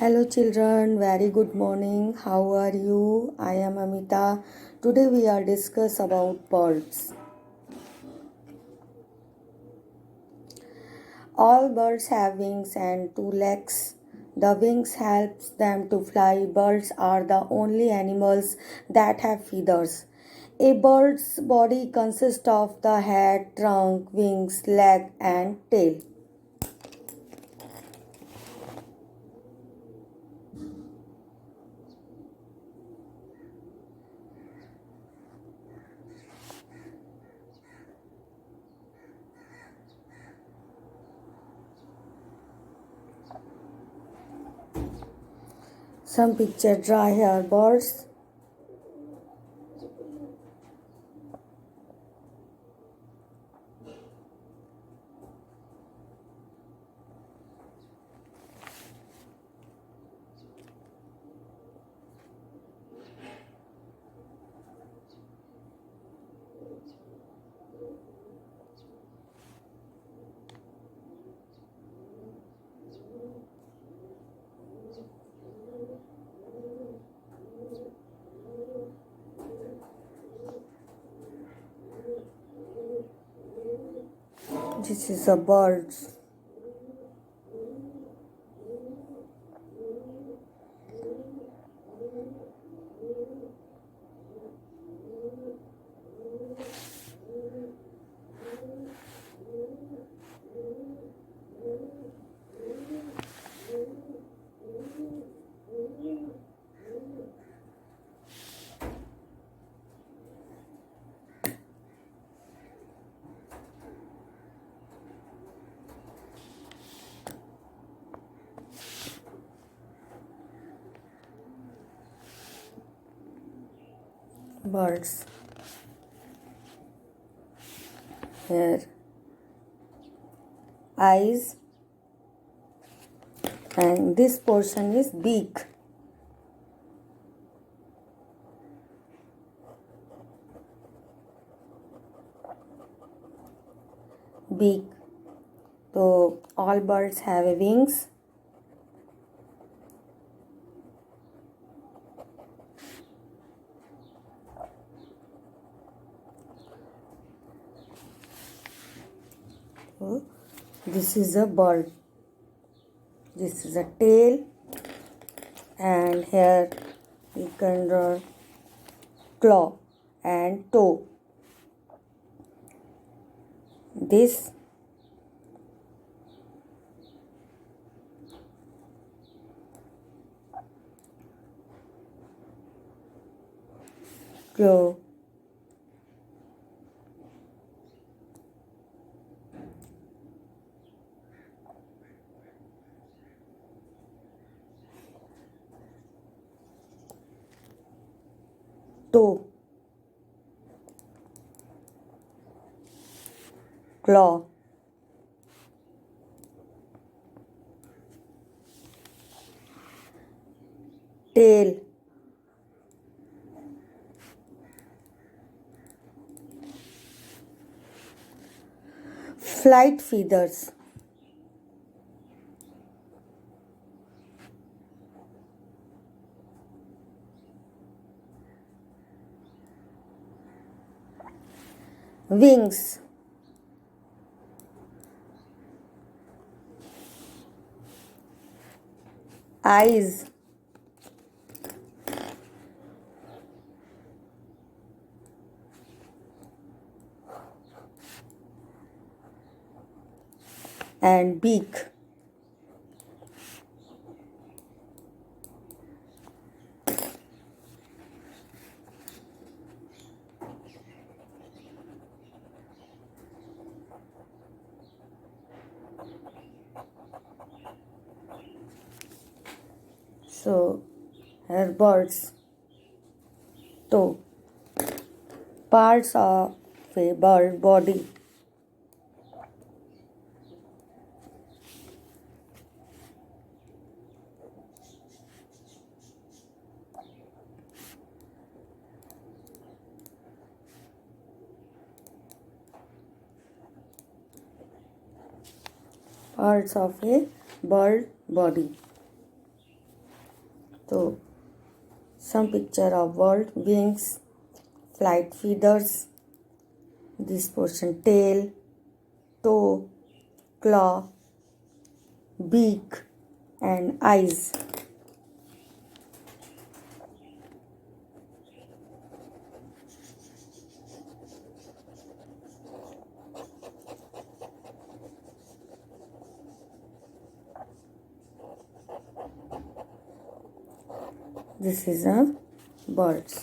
Hello children, very good morning. How are you? I am Amita. Today we are discuss about birds. All birds have wings and two legs. The wings helps them to fly. Birds are the only animals that have feathers. A bird's body consists of the head, trunk, wings, leg and tail. Some picture dry hair birds. This is a birds. Birds. Here eyes and this portion is beak. Beak. So all birds have wings. So this is a bird. This is a tail, and here you can draw claw and toe. This claw, toe, claw, tail, flight feathers, wings, eyes, and beak. So here birds. Toe. Parts of a bird body. Parts of a bird body. तो some picture of bird: wings, flight feathers, this portion tail, toe, claw, beak and eyes. This is a birds.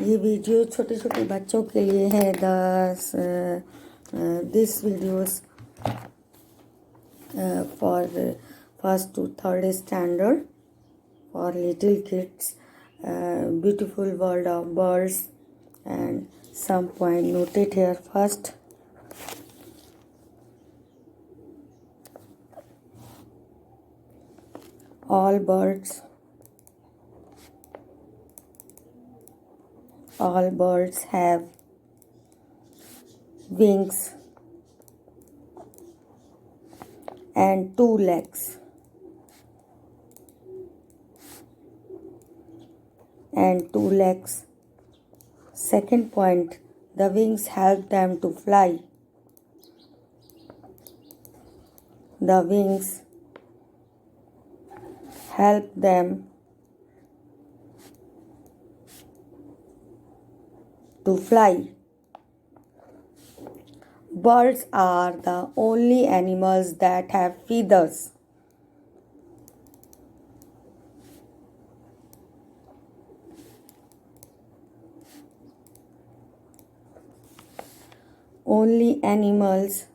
ये video छोटे छोटे बच्चों के लिए है। This videos for first to third standard for little kids. Beautiful world of birds and some point noted here. First, all birds have wings and two legs. Second point, the wings help them to fly. The wings help them to fly. Birds are the only animals that have feathers. Only animals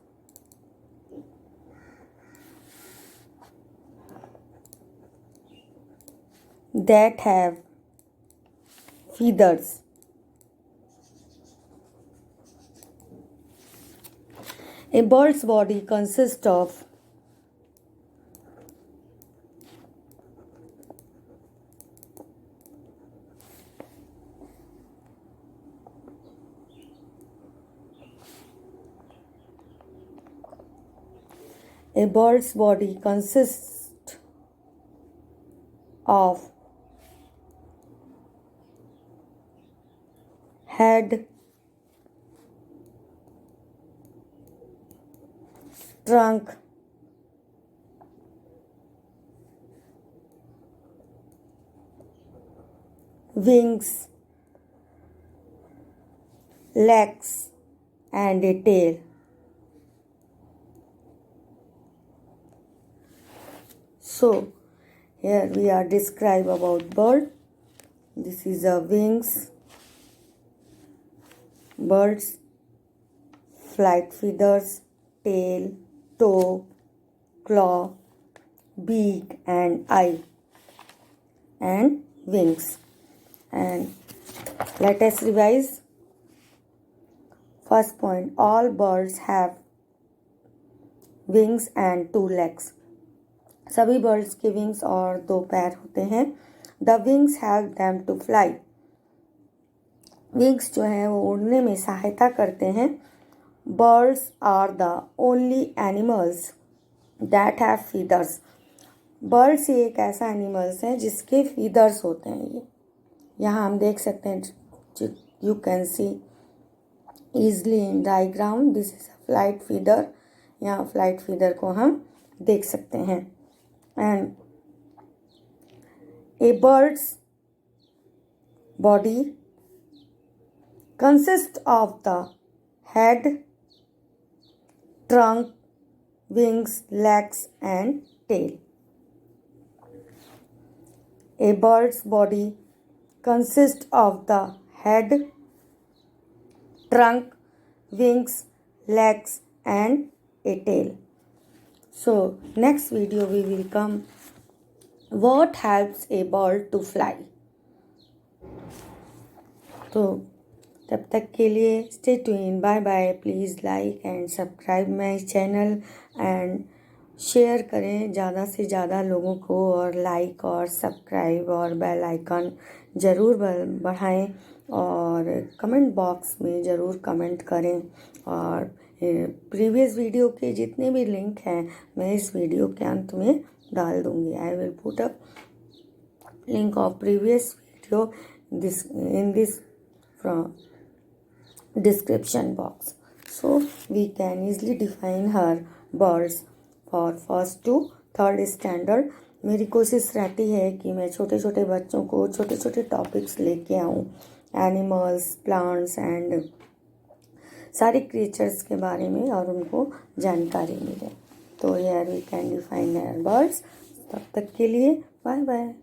that have feathers. A bird's body consists of head, trunk, wings, legs and a tail. So here we are describe about bird. This is a wings, birds, flight feathers, tail, toe, claw, beak and eye and wings. And let us revise. First point, all birds have wings and two legs. सभी birds के wings और दो पैर होते हैं. The wings help them to fly. Wings जो हैं वो उड़ने में सहायता करते हैं. Birds are the only animals that have feathers. Birds ही एक ऐसा एनिमल्स है जिसके फीदर्स होते हैं. ये यहाँ हम देख सकते हैं. You can see easily in diagram. This is a flight feather. यहाँ फ्लाइट फीदर को हम देख सकते हैं. And A bird's body consists of the head, trunk, wings, legs and tail. A bird's body consists of the head, trunk, wings, legs and a tail. So next video we will come what helps a bird to fly. तो तब तक के लिए stay tuned. Bye bye. Please like and subscribe my channel and share करें ज़्यादा से ज़्यादा लोगों को और लाइक और सब्सक्राइब और बेल आइकन ज़रूर बढ़ाएं और कमेंट बॉक्स में ज़रूर कमेंट करें. और प्रीवियस वीडियो के जितने भी लिंक हैं मैं इस वीडियो के अंत में डाल दूँगी. I will put up link of previous video in this from description box. So we can easily define her birds for first to third standard. मेरी कोशिश रहती है कि मैं छोटे छोटे बच्चों को छोटे छोटे टॉपिक्स लेके आऊँ, एनिमल्स, प्लांट्स एंड सारे क्रिएचर्स के बारे में, और उनको जानकारी मिले. तो here we can define here birds. तब तक के लिए बाय बाय.